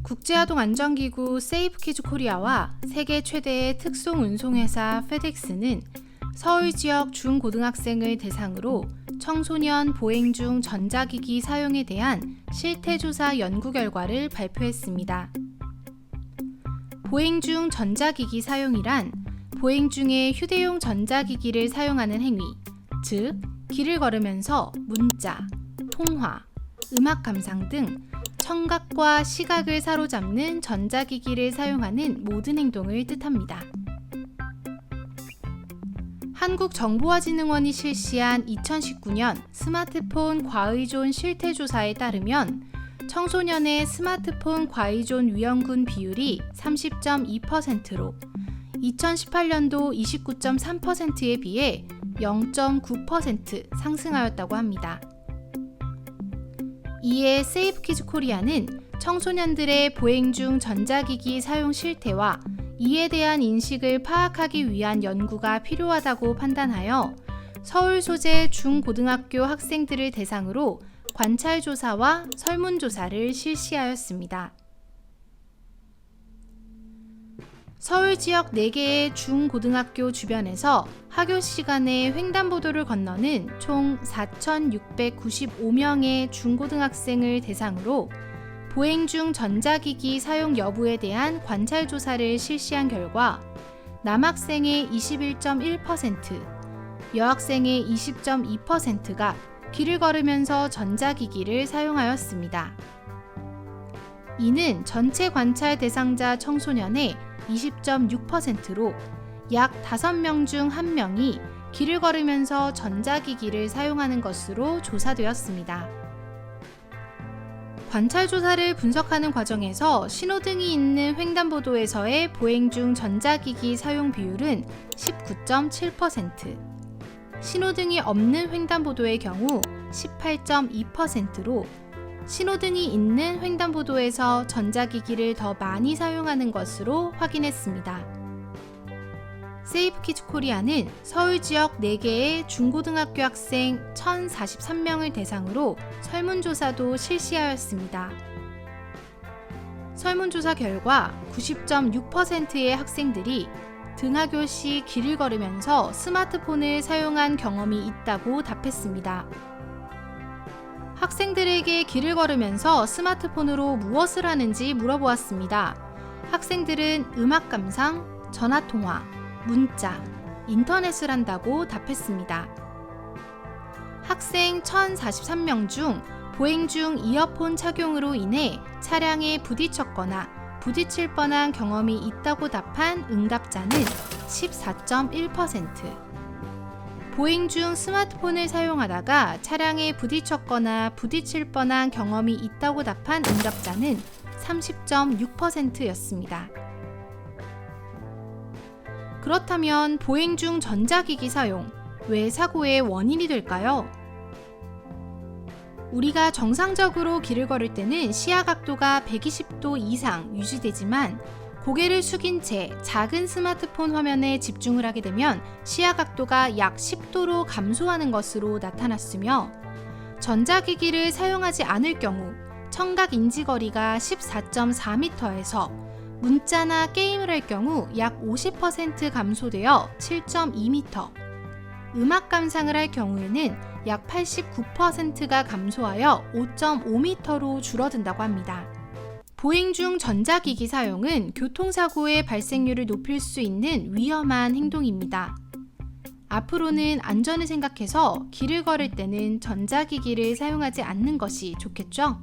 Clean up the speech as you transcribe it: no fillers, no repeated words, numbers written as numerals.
국제아동안전기구 세이프키즈 코리아와 세계 최대의 특송 운송회사 페덱스는 서울 지역 중고등학생을 대상으로 청소년 보행 중 전자기기 사용에 대한 실태조사 연구 결과를 발표했습니다. 보행 중 전자기기 사용이란 보행 중에 휴대용 전자기기를 사용하는 행위, 즉 길을 걸으면서 문자, 통화, 음악 감상 등 청각과 시각을 사로잡는 전자기기를 사용하는 모든 행동을 뜻합니다. 한국정보화진흥원이 실시한 2019년 스마트폰 과의존 실태조사에 따르면 청소년의 스마트폰 과의존 위험군 비율이 30.2%로 2018년도 29.3%에 비해 0.9% 상승하였다고 합니다. 이에 세이프키즈 코리아는 청소년들의 보행 중 전자기기 사용 실태와 이에 대한 인식을 파악하기 위한 연구가 필요하다고 판단하여 서울 소재 중고등학교 학생들을 대상으로 관찰조사와 설문조사를 실시하였습니다. 서울 지역 4개의 중고등학교 주변에서 학교 시간에 횡단보도를 건너는 총 4,695명의 중고등학생을 대상으로 보행 중 전자기기 사용 여부에 대한 관찰조사를 실시한 결과 남학생의 21.1%, 여학생의 20.2%가 길을 걸으면서 전자기기를 사용하였습니다. 이는 전체 관찰 대상자 청소년의 20.6%로 약 5명 중 1명이 길을 걸으면서 전자기기를 사용하는 것으로 조사되었습니다. 관찰조사를 분석하는 과정에서 신호등이 있는 횡단보도에서의 보행 중 전자기기 사용 비율은 19.7%, 신호등이 없는 횡단보도의 경우 18.2%로 신호등이 있는 횡단보도에서 전자기기를 더 많이 사용하는 것으로 확인했습니다. 세이프키즈 코리아는 서울 지역 4개의 중고등학교 학생 1,043명을 대상으로 설문조사도 실시하였습니다. 설문조사 결과 90.6%의 학생들이 등하교 시 길을 걸으면서 스마트폰을 사용한 경험이 있다고 답했습니다. 학생들에게 길을 걸으면서 스마트폰으로 무엇을 하는지 물어보았습니다. 학생들은 음악 감상, 전화통화, 문자, 인터넷을 한다고 답했습니다. 학생 1,043명 중 보행 중 이어폰 착용으로 인해 차량에 부딪혔거나 부딪힐 뻔한 경험이 있다고 답한 응답자는 14.1%, 보행 중 스마트폰을 사용하다가 차량에 부딪혔거나 부딪힐 뻔한 경험이 있다고 답한 응답자는 30.6%였습니다. 그렇다면 보행 중 전자기기 사용, 왜 사고의 원인이 될까요? 우리가 정상적으로 길을 걸을 때는 시야 각도가 120도 이상 유지되지만 고개를 숙인 채 작은 스마트폰 화면에 집중을 하게 되면 시야 각도가 약 10도로 감소하는 것으로 나타났으며 전자기기를 사용하지 않을 경우 청각 인지 거리가 14.4m에서 문자나 게임을 할 경우 약 50% 감소되어 7.2m, 음악 감상을 할 경우에는 약 89%가 감소하여 5.5m로 줄어든다고 합니다. 보행 중 전자기기 사용은 교통사고의 발생률을 높일 수 있는 위험한 행동입니다. 앞으로는 안전을 생각해서 길을 걸을 때는 전자기기를 사용하지 않는 것이 좋겠죠?